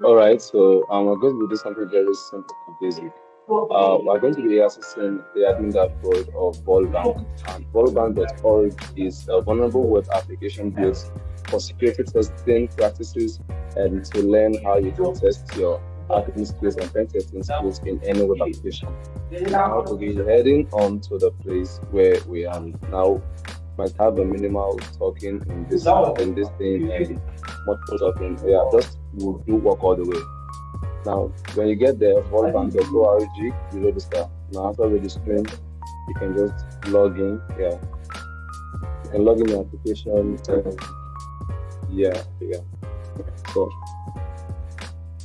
All right, so we're going to do something very simple and basic. We're going to be accessing the admin dashboard of VulnBank, and VulnBank.org is a vulnerable web application built for security testing practices and to learn how you can test your admin skills and pen testing skills in any web application. Now we're heading on to the place where we are now. Might have a minimal talking in this thing and much more talking. Yeah, just we'll do work all the way. Now, when you get there, VulnBank.org, you register. Now, after registering, you can just log in. Yeah, you can log in your application. Yeah. So,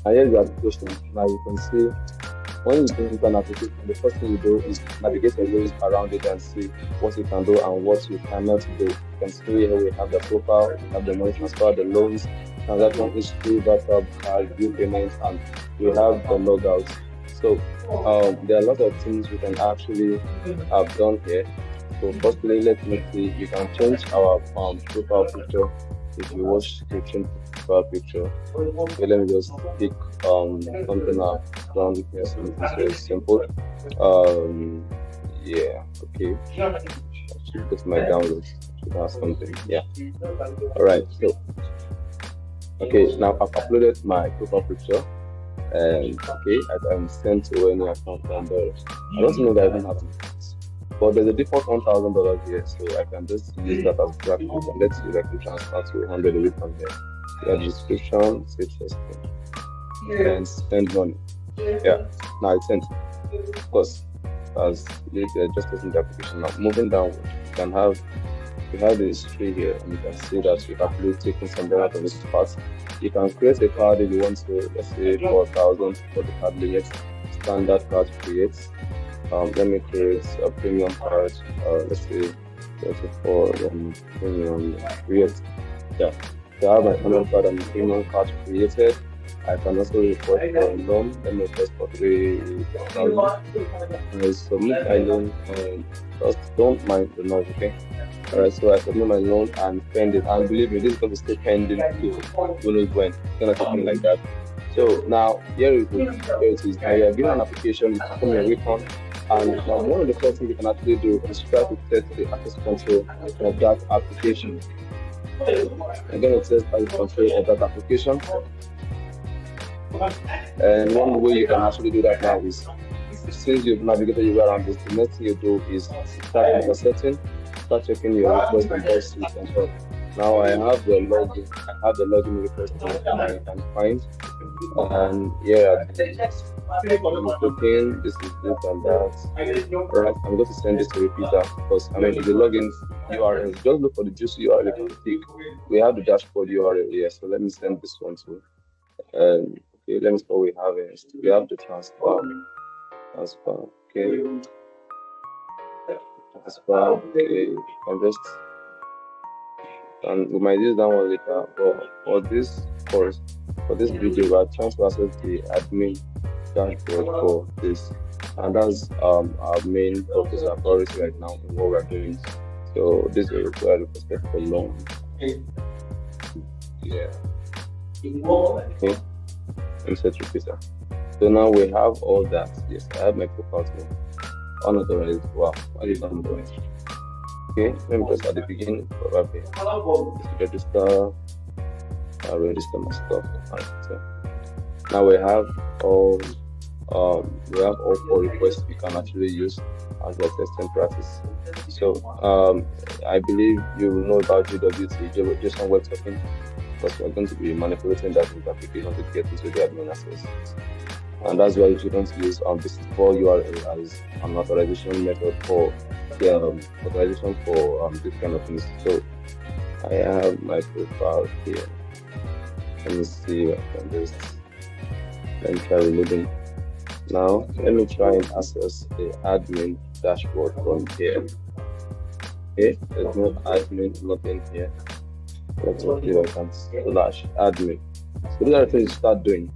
I here's the application. Now, you can see when you click an application, the first thing you do is navigate your ways around it and see what you can do and what you cannot do. You can see here we have the profile, we have the money transfer, the loans, transaction history, backup, card, bill payments, and we have the logout. So there are a lot of things we can actually have done here. So firstly, let me see. You can change our profile picture if you wish to change profile picture. Okay, let me just pick something up down here, something very simple. Yeah, okay. Should go to my downloads. Should have something. Yeah. Alright, so okay, now I've uploaded my profile picture and okay, I can send to any account number. I don't know that I even have to, but there's a default $1,000 here, so I can just use that as graphic and let's directly transfer to 100 a week from there. Yeah, description, save testing, and spend money. Yeah, now it's sent. Of course, as just testing the application. Now, moving down, we have the history here, and you can see that we've actually taken some data from this part. You can create a card if you want to, let's say 4,000 for the card limit. Standard card creates. Let me create a premium card. Let's say 34 premium create. Yeah. So I have my premium card and premium card created. I can also report for a loan. Let me request for 3,000. I submit my loan and just don't mind the noise, okay? Alright, so I submit my loan and spend it. And believe me, this is going to stay pending till who knows when. It's going to happen like that. So now, here it is. Now you are given an application, you perform your recon. And now one of the first things you can actually do is try to test the access control of that application. I'm going to test access control of that application. And one way you can actually do that now is, since you've navigated your way around this, the next thing you do is start intercepting, start checking your request and policies and stuff. Now I have the login request that I can find, and yeah, I'm looking, this is this and that. Right, I'm going to send this to repeater because I mean, if the login URL, just look for the juicy URL you can pick. We have the dashboard URL here, so let me send this one to. Okay, let me see what we have here. We have the transfer. Okay. Transfer. Okay. And we might use that one later. But for this course, for this video, we are trying to access the admin dashboard for this, and that's our main focus and priority right now in what we're doing. So this will require the perspective for long. Yeah. Okay. Insert repeater. So now we have all that. Yes, I have my profile here. Unauthorized. Wow, what is unauthorized? Okay, let me just at the beginning probably register. I'll register my stuff. So now we have all 4 requests we can actually use as a testing practice. So I believe you will know about JWT, JSON Web Token, because we're going to be manipulating that with application to get into the admin access. And that's why you shouldn't use this for URL as an authorization method for the authorization for this kind of things. So I have my profile here. Let me see if I can just try reloading. Now let me try and access the admin dashboard from here. Okay, there's no admin, nothing here. Let's see if I can slash admin. So these are the things you start doing.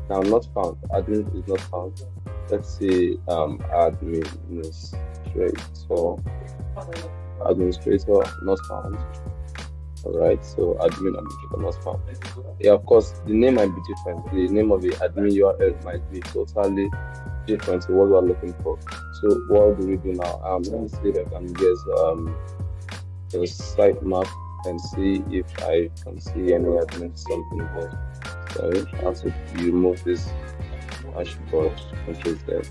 Now not found. Admin is not found. Let's see administrator not found. All right, so admin administrator not found. Yeah, of course, the name might be different. The name of the admin URL might be totally different to what we're looking for. So what do we do now? Let me see if I can guess the site map and see if I can see any admin something there. Sorry, I have to remove this dashboard. Control Z.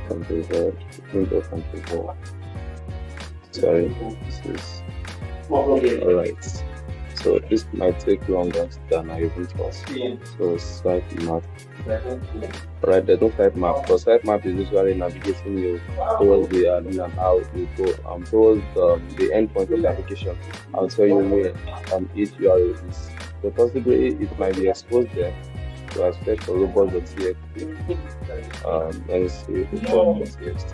Control Z. Control Z. Sorry, this is alright. So this might take longer than I even thought. So site map. Alright, there's no site map. Because site map is usually navigating you towards the admin and how you go towards the endpoint of the application. I'll tell you where each URL is. So possibly it might be exposed there. So I search for robots.txt. Let me see robots.txt.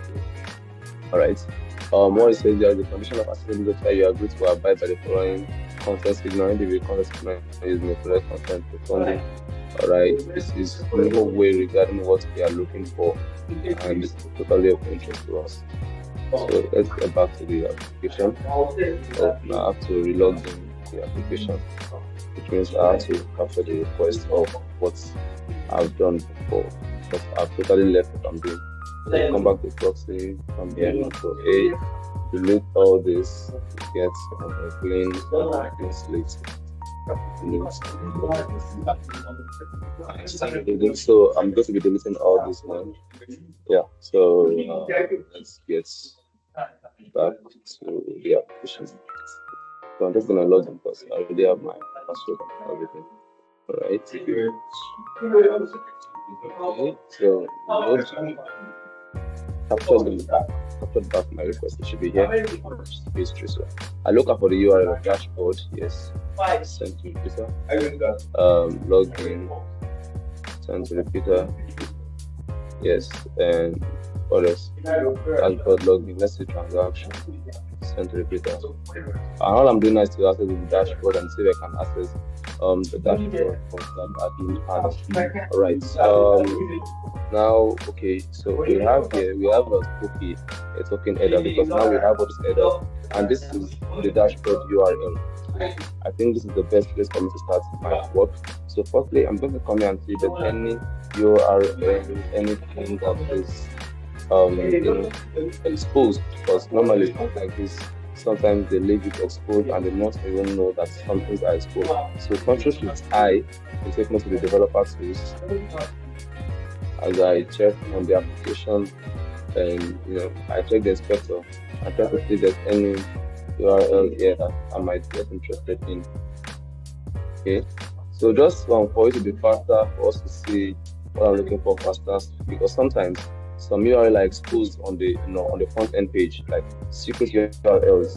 Alright. What it says there, the condition of accessibility, you agree to abide by the following content ignoring the content signal is the correct content responding. Alright, this is no way regarding what we are looking for, and this is totally of interest to us. So let's get back to the application. So now I have to relog in the application, which means I have to capture the request of what I've done before, because I've totally left what I'm doing. So come back to proxy from here. So delete all this, get a clean slate. So I'm going to be deleting all this now. Yeah, so let's get back to the application. So I'm just going to log in because I already have my password and everything. Alright. Okay, so captured back my request. It should be here. History. So I look up for the URL of dashboard. Yes. Send to repeater. Log in. Send to repeater. Yes. And others. Dashboard login. Let's see transaction. Send to repeater. And all I'm doing now is to access the dashboard and see if I can access the dashboard for that admin panel. Alright. Now, okay, so we have a cookie, a token header, because now we have all this header, and this is the dashboard URL. I think this is the best place for me to start my work. So firstly, I'm going to come here and see if there's any URL, anything that is exposed, because normally it's like this. Sometimes they leave it exposed and they not even know that some things are exposed. So Ctrl+I will take me to the developer tools. As I check on the application, and I check the inspector, I try to see if there's any URL here that I might get interested in. Okay, so just for you to be faster, for us to see what I'm looking for faster, because sometimes some URL are exposed on the on the front end page, like secret URLs.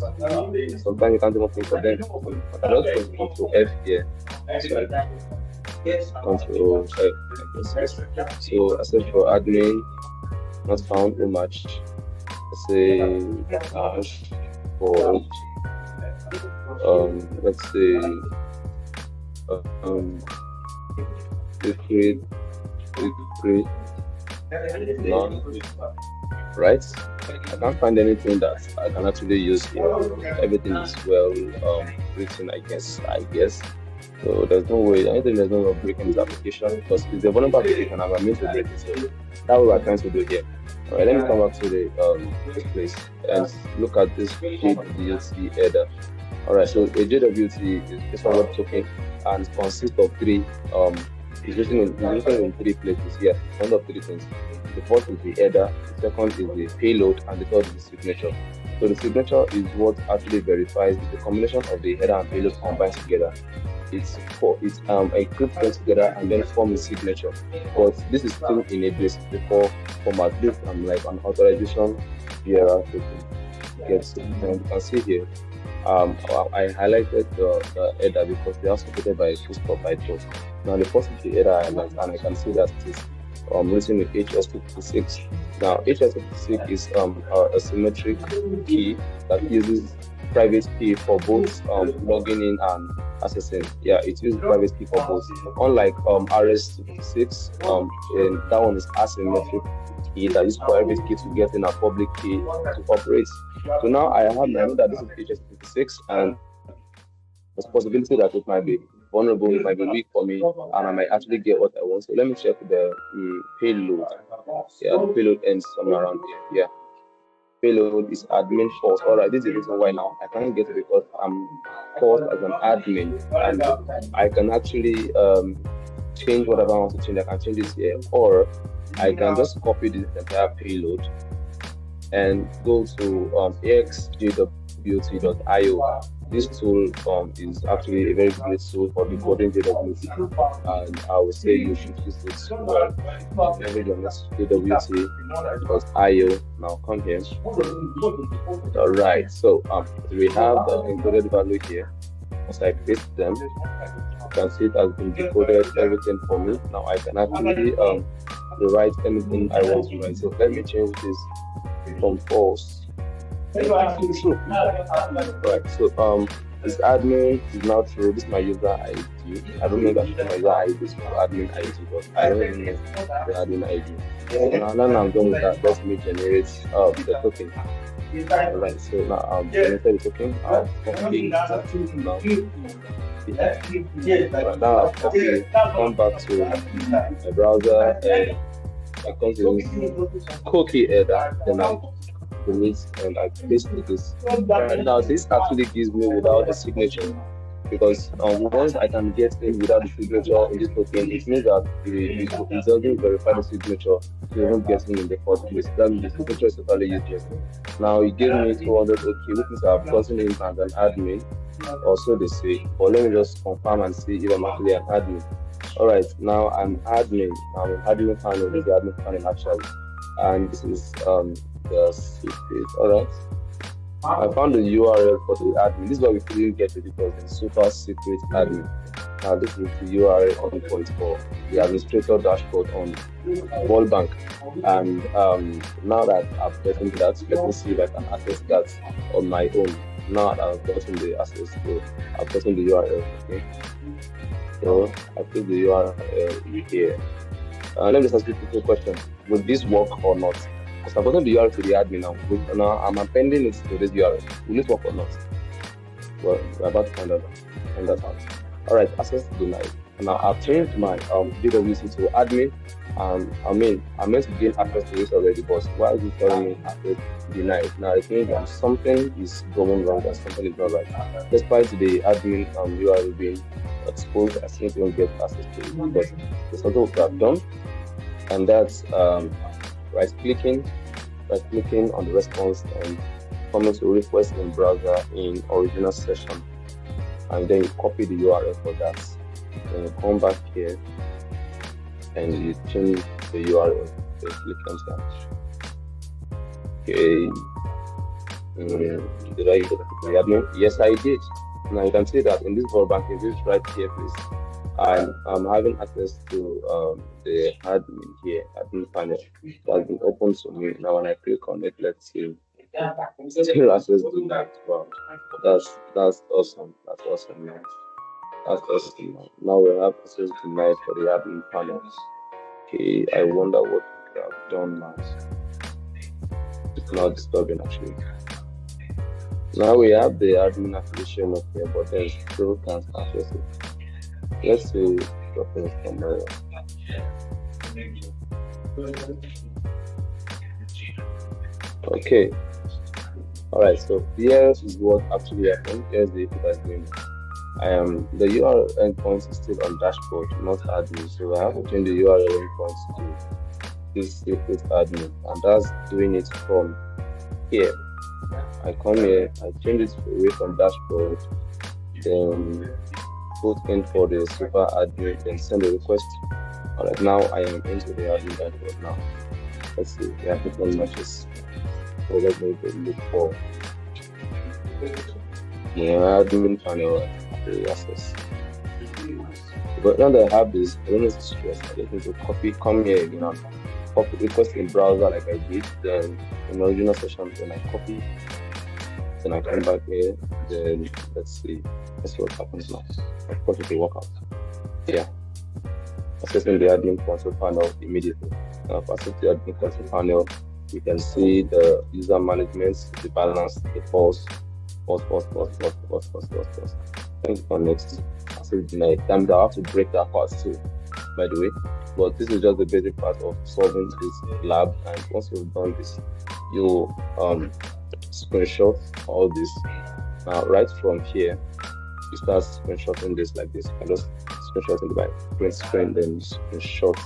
Sometimes you can't even think of them. I just go to F here. Control F. So I search for admin, not found too much. I say for let's say none. Right? I can't find anything that I can actually use here. Everything is well written, I guess. So there's no way, anything there's no way of breaking this application, because it's a vulnerable application and I'm meant to break it. So that's what we're trying to do here. Alright, let me come back to the this place and look at this JWT header. Alright, so a JWT is this one web token and consists of three it's written in three places here. One of three things. The first is the header, the second is the payload, and the third is the signature. So the signature is what actually verifies the combination of the header and payload combined together. It's encrypted them together and then form a signature. But this is still in a base-before format. This is like an authorization bearer token. Yes, and you can see here. I highlighted the header because they are supported by a full-stop by default. Now the first is the header I highlight, and I can see that it is written with HS56. Now HS56 is a symmetric key that uses private key for both logging in and accessing. Yeah, it uses private key for both. Unlike RS56, and that one is asymmetric key that uses private key to get in a public key to operate. So now I know that this is HS56, and there's possibility that it might be vulnerable, it might be weak for me, and I might actually get what I want. So let me check the payload. Yeah, the payload ends somewhere around here. Yeah, payload is admin false. All right, this is the reason why now I can't get it, because I'm paused as an admin, and I can actually change whatever I want to change. I can change this here, or I can just copy this entire payload and go to axjwt.io. This tool is actually a very great tool for decoding JWT, and I would say you should use it well. Leverage on this JWT.io. Now come here. All right, so we have the encoded value here. Once I paste them, you can see it has been decoded everything for me. Now I can actually rewrite anything I want to write. So let me change this from false. Right, so this admin is now true. This is my user ID. I don't know that my user ID is admin ID, but I don't know the admin ID. Now I'm done with that. Let me generate the token. Alright, so now I'm generated the token. I'll copy now. Right, now I'll copy, come back to my browser, and I come to this cookie header, then I delete and I paste this. Right now, this actually gives me without a signature, because once I can get in without the signature in this token, it means that it doesn't verify the signature to even get in the first place. That means the signature is totally useless. Now it gave me 200 OK, which means I've gotten in as an admin, or so they say. But let me just confirm and see if I'm actually an admin. Alright, now I'm admin. I'm an admin panel. This is the admin panel actually, and this is the secret. Alright, I found the URL for the admin. This is why we couldn't get it, because it's super secret admin. Now this is the URL endpoint for the administrator dashboard on VulnBank. And now that I've gotten that, let me see if I can access that on my own. Now that I've gotten the access to, I've gotten the URL. Okay, so I put the URL here. Let me just ask you a question: will this work or not? Because I've gotten the URL to the admin now. Now I'm appending it to this URL. Will it work or not? Well, we're about to find that out. Alright, access denied. Now I've changed my JWT to admin. I meant to gain access to this already, but why is it telling me access denied? Now it means that something is going wrong, that something is not right. Despite the admin URL being exposed, I still don't get access to it, because there's something we have done, and that's right clicking on the response and coming to request in browser in original session, and then you copy the URL for that. Then you come back here and you change the URL. So click enter. Okay. Did I get the admin? Yes, I did. Now you can see that in this VulnBank, in this right here, please, I'm having access to the admin here, admin panel that has been opened to me. Now when I click on it, let's see, still access to that. Wow, that's awesome. That's awesome, man. That's awesome. Now we have access tonight for the admin panel. Okay, I wonder what we have done now. It's not disturbing actually. Now we have the admin application up here, but then still can't access it. Let's see what is somewhere. Okay. Alright, so here is what actually happened. Here's the agreement. The URL endpoint is still on dashboard, not admin. So I have to change the URL endpoint to this secret admin, and that's doing it from here. I come here, I change it away from dashboard, then put in for the super admin, then send a request. Alright, now I am into the admin dashboard now. Let's see, we have different matches. So let me look for the admin panel access. But now that I have this, I don't need to stress. I just need to come here again, copy request in browser like I did, then in the original session, then I copy, then I come back here, then let's see what happens now. Of course it will work out. Yeah. Accessing the admin console panel immediately. Now if I access the admin console panel, you can see the user management, the balance, the pulse, Pause. Thank you for next. I said deny. That means I have to break that part too, by the way. But this is just the basic part of solving this lab. And once you've done this, you screenshot all this. Now, right from here, you start screenshotting this like this. I just screenshotting by print screen, then screenshot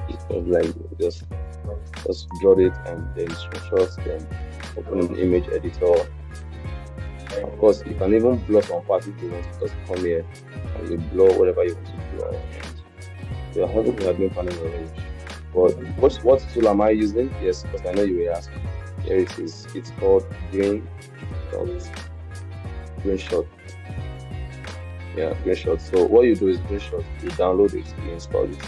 it like just draw it and then screenshot, then open an image editor. Of course, you can even blur some parts if you want to just come here and you blur whatever you want to blur. And you're having the admin panel already. But what tool am I using? Yes, because I know you will ask. Here it is. It's called Greenshot. Yeah, Greenshot. So what you do is Greenshot. You download it, you install it,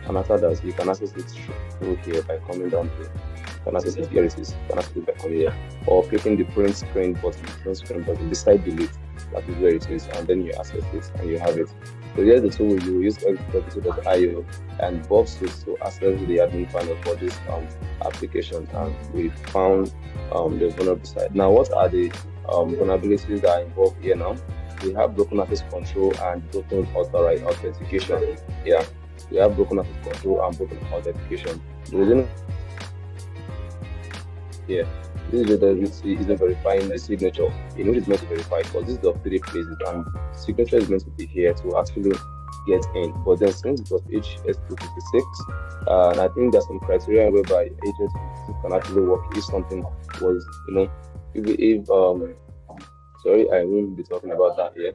and after that, you can access it through here by coming down here. You can access it here. It is. You can access it by coming here, or clicking the print screen button beside delete. That is where it is, and then you access it and you have it. So here's the tool you use episode.io and Bob Suits to access the admin panel for this application, and we found the vulnerable side. Now, what are the vulnerabilities that are involved here now? We have broken access control and broken authentication. Yeah, we have broken access control and broken authentication. The reason here, this is verifying the signature. You know it's meant to verify because this is the 3 places and signature is meant to be here to actually get in. But then since it was HS256, and I think there's some criteria whereby HS256 can actually work if something was, if sorry, I won't be talking about that here.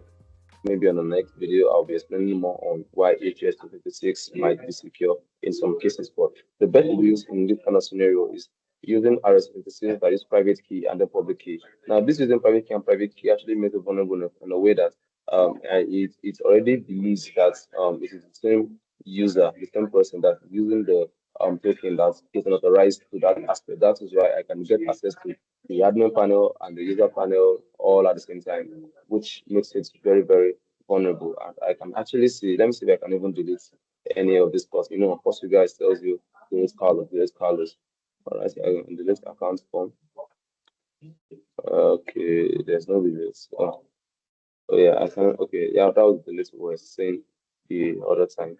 Maybe on the next video, I'll be explaining more on why HS256 might be secure in some cases. But the best use in this kind of scenario is using RS256 that is private key and the public key. Now, this using private key and private key actually makes it vulnerable in a way that it already believes that it is the same user, the same person that's using the token that is authorized to that aspect. That is why I can get access to the admin panel and the user panel all at the same time, which makes it very, very vulnerable. And I can actually see, let me see if I can even delete any of this post. Of course, you guys tells you delete Carlos. All right, I can delete account form. Okay, there's no delete. Oh yeah, I can. Okay, yeah, that was the list we were saying the other time.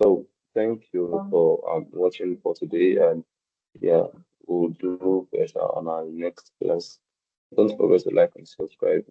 So thank you for watching for today, and yeah, we'll do better on our next class. Don't forget to like and subscribe.